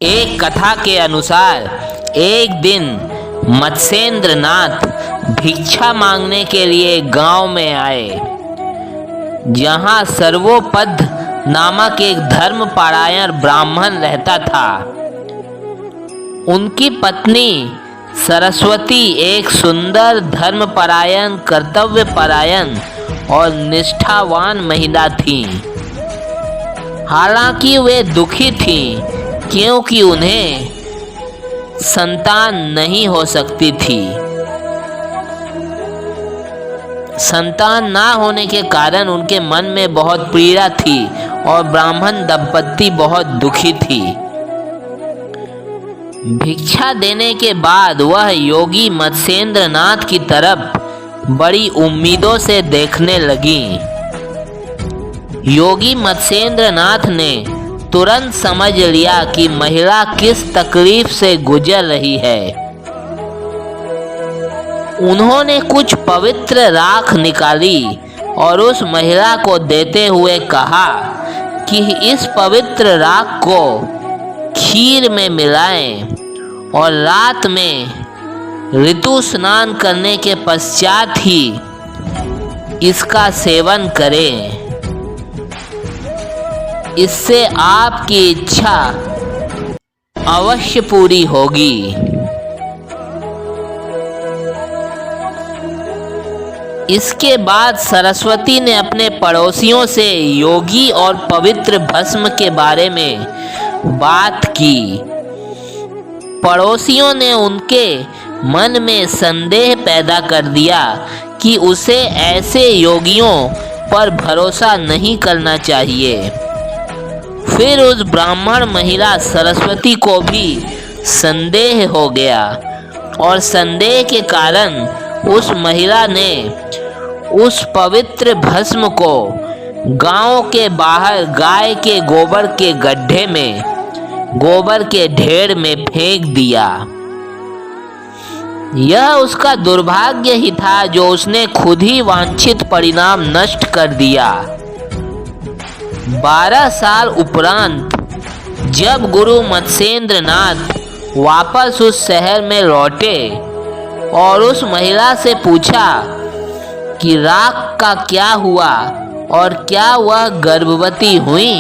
एक कथा के अनुसार एक दिन मत्स्येंद्र नाथ भिक्षा मांगने के लिए गांव में आए, जहां सर्वोपद नामक एक धर्मपरायण ब्राह्मण रहता था। उनकी पत्नी सरस्वती एक सुंदर, धर्मपरायण, कर्तव्यपरायण और निष्ठावान महिला थीं। हालांकि वे दुखी थीं क्योंकि उन्हें संतान नहीं हो सकती थी। संतान ना होने के कारण उनके मन में बहुत पीड़ा थी और ब्राह्मण दंपत्ति बहुत दुखी थी। भिक्षा देने के बाद वह योगी मत्स्येंद्र नाथ की तरफ बड़ी उम्मीदों से देखने लगी। योगी मत्स्येंद्र नाथ ने तुरंत समझ लिया कि महिला किस तकलीफ से गुजर रही है। उन्होंने कुछ पवित्र राख निकाली और उस महिला को देते हुए कहा कि इस पवित्र राख को खीर में मिलाएं और रात में ऋतु स्नान करने के पश्चात ही इसका सेवन करें। इससे आपकी इच्छा अवश्य पूरी होगी। इसके बाद सरस्वती ने अपने पड़ोसियों से योगी और पवित्र भस्म के बारे में बात की। पड़ोसियों ने उनके मन में संदेह पैदा कर दिया कि उसे ऐसे योगियों पर भरोसा नहीं करना चाहिए। फिर उस ब्राह्मण महिला सरस्वती को भी संदेह हो गया और संदेह के कारण उस महिला ने उस पवित्र भस्म को गांव के बाहर गाय के गोबर के गड्ढे में, गोबर के ढेर में फेंक दिया। यह उसका दुर्भाग्य ही था जो उसने खुद ही वांछित परिणाम नष्ट कर दिया। 12 साल उपरांत जब गुरु मत्स्येंद्र नाथ वापस उस शहर में लौटे और उस महिला से पूछा कि राख का क्या हुआ और क्या वह गर्भवती हुई,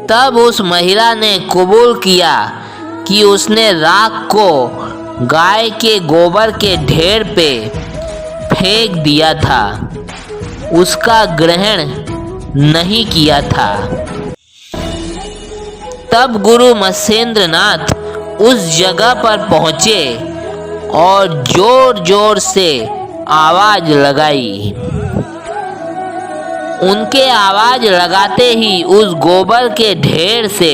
तब उस महिला ने कबूल किया कि उसने राख को गाय के गोबर के ढेर पे फेंक दिया था, उसका ग्रहण नहीं किया था। तब गुरु मत्स्येंद्र नाथ उस जगह पर पहुंचे और जोर जोर से आवाज लगाई। उनके आवाज लगाते ही उस गोबर के ढेर से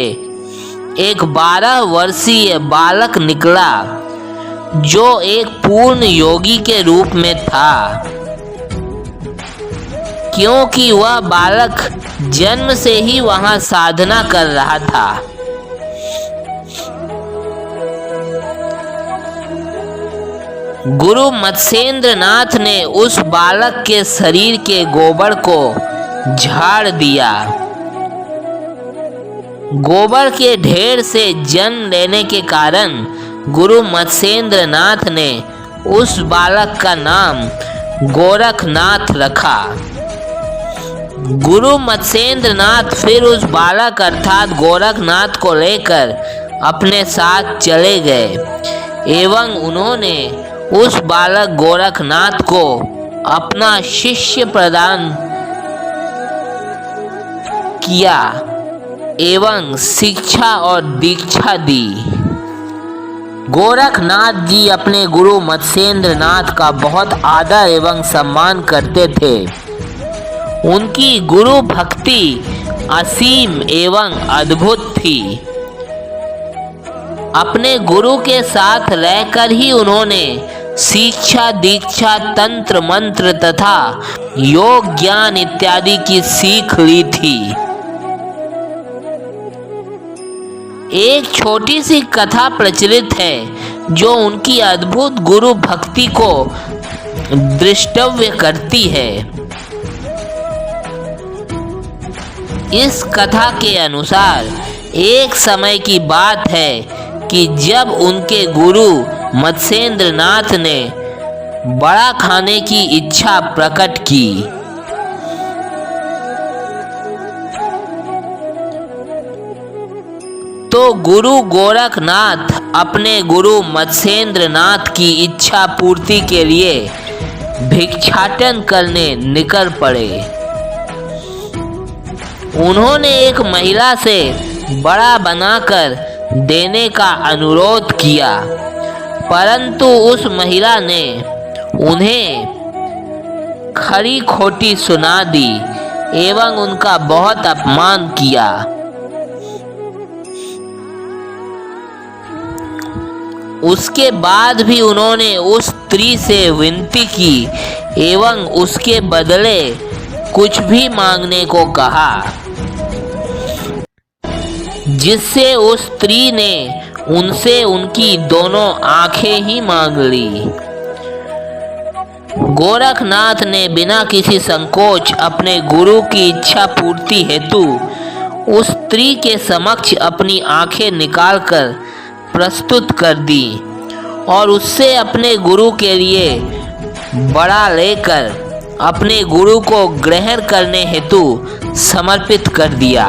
एक 12 वर्षीय बालक निकला, जो एक पूर्ण योगी के रूप में था, क्योंकि वह बालक जन्म से ही वहां साधना कर रहा था। गुरु मत्स्येंद्र नाथ ने उस बालक के शरीर के गोबर को झाड़ दिया। गोबर के ढेर से जन्म लेने के कारण गुरु मत्स्येंद्र नाथ ने उस बालक का नाम गोरखनाथ रखा। गुरु मत्स्येंद्र नाथ फिर उस बालक अर्थात गोरखनाथ को लेकर अपने साथ चले गए एवं उन्होंने उस बालक गोरखनाथ को अपना शिष्य प्रदान किया एवं शिक्षा और दीक्षा दी। गोरखनाथ जी अपने गुरु मत्स्येंद्र नाथ का बहुत आदर एवं सम्मान करते थे। उनकी गुरु भक्ति असीम एवं अद्भुत थी। अपने गुरु के साथ रहकर ही उन्होंने शिक्षा, दीक्षा, तंत्र मंत्र तथा योग ज्ञान इत्यादि की सीख ली थी। एक छोटी सी कथा प्रचलित है जो उनकी अद्भुत गुरु भक्ति को दृष्टव्य करती है। इस कथा के अनुसार एक समय की बात है कि जब उनके गुरु मत्स्येंद्र नाथ ने बड़ा खाने की इच्छा प्रकट की। तो गुरु गोरखनाथ अपने गुरु मत्स्येंद्र नाथ की इच्छा पूर्ति के लिए भिक्षाटन करने निकल पड़े। उन्होंने एक महिला से बड़ा बनाकर देने का अनुरोध किया, परंतु उस महिला ने उन्हें खरी खोटी सुना दी एवं उनका बहुत अपमान किया। उसके बाद भी उन्होंने उस स्त्री से विनती की एवं उसके बदले कुछ भी मांगने को कहा, जिससे उस स्त्री ने उनसे उनकी दोनों आंखें ही मांग ली। गोरखनाथ ने बिना किसी संकोच अपने गुरु की इच्छा पूर्ति हेतु उस स्त्री के समक्ष अपनी आंखें निकालकर प्रस्तुत कर दी और उससे अपने गुरु के लिए बड़ा लेकर अपने गुरु को ग्रहण करने हेतु समर्पित कर दिया।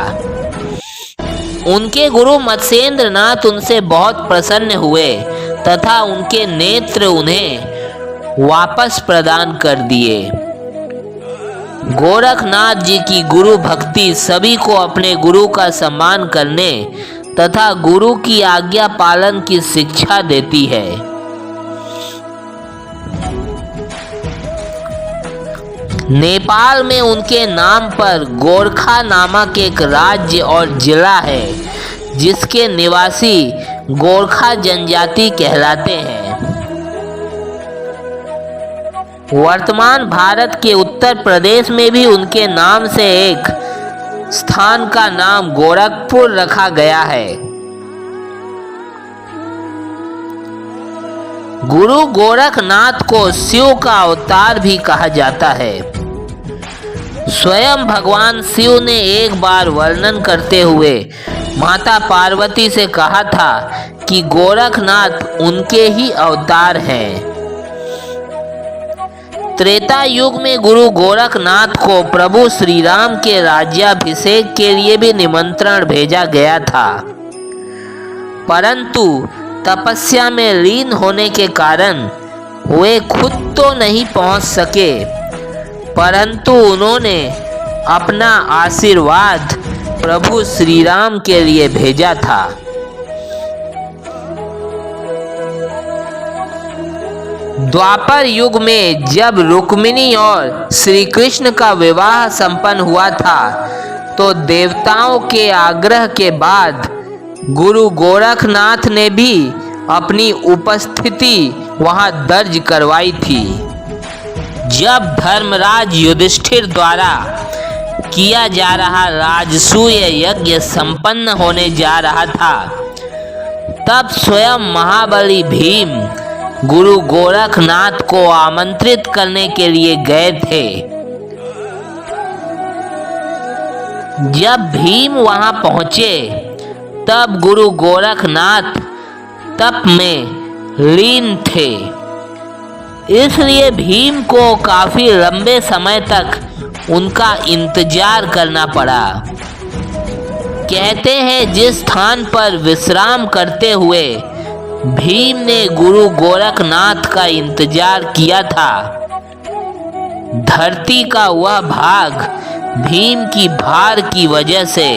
उनके गुरु मत्स्येंद्र नाथ उनसे बहुत प्रसन्न हुए तथा उनके नेत्र उन्हें वापस प्रदान कर दिए। गोरखनाथ जी की गुरु भक्ति सभी को अपने गुरु का सम्मान करने तथा गुरु की आज्ञा पालन की शिक्षा देती है। नेपाल में उनके नाम पर गोरखा नामक एक राज्य और जिला है, जिसके निवासी गोरखा जनजाति कहलाते हैं। वर्तमान भारत के उत्तर प्रदेश में भी उनके नाम से एक स्थान का नाम गोरखपुर रखा गया है। गुरु गोरखनाथ को शिव का अवतार भी कहा जाता है। स्वयं भगवान शिव ने एक बार वर्णन करते हुए माता पार्वती से कहा था कि गोरखनाथ उनके ही अवतार हैं। त्रेता युग में गुरु गोरखनाथ को प्रभु श्री राम के राज्याभिषेक के लिए भी निमंत्रण भेजा गया था, परंतु तपस्या में लीन होने के कारण वे खुद तो नहीं पहुंच सके, परंतु उन्होंने अपना आशीर्वाद प्रभु श्री राम के लिए भेजा था। द्वापर युग में जब रुक्मिणी और श्री कृष्ण का विवाह संपन्न हुआ था, तो देवताओं के आग्रह के बाद गुरु गोरखनाथ ने भी अपनी उपस्थिति वहां दर्ज करवाई थी। जब धर्मराज युधिष्ठिर द्वारा किया जा रहा राजसूय यज्ञ संपन्न होने जा रहा था, तब स्वयं महाबली भीम गुरु गोरखनाथ को आमंत्रित करने के लिए गए थे। जब भीम वहां पहुंचे, तब गुरु गोरखनाथ तप में लीन थे, इसलिए भीम को काफी लंबे समय तक उनका इंतजार करना पड़ा। कहते हैं जिस स्थान पर विश्राम करते हुए भीम ने गुरु गोरखनाथ का इंतजार किया था, धरती का वह भाग भीम की भार की वजह से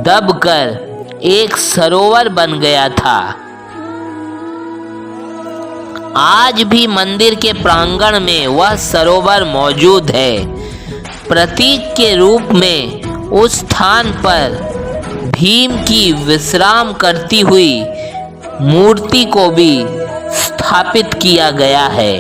दबकर एक सरोवर बन गया था। आज भी मंदिर के प्रांगण में वह सरोवर मौजूद है। प्रतीक के रूप में उस स्थान पर भीम की विश्राम करती हुई मूर्ति को भी स्थापित किया गया है।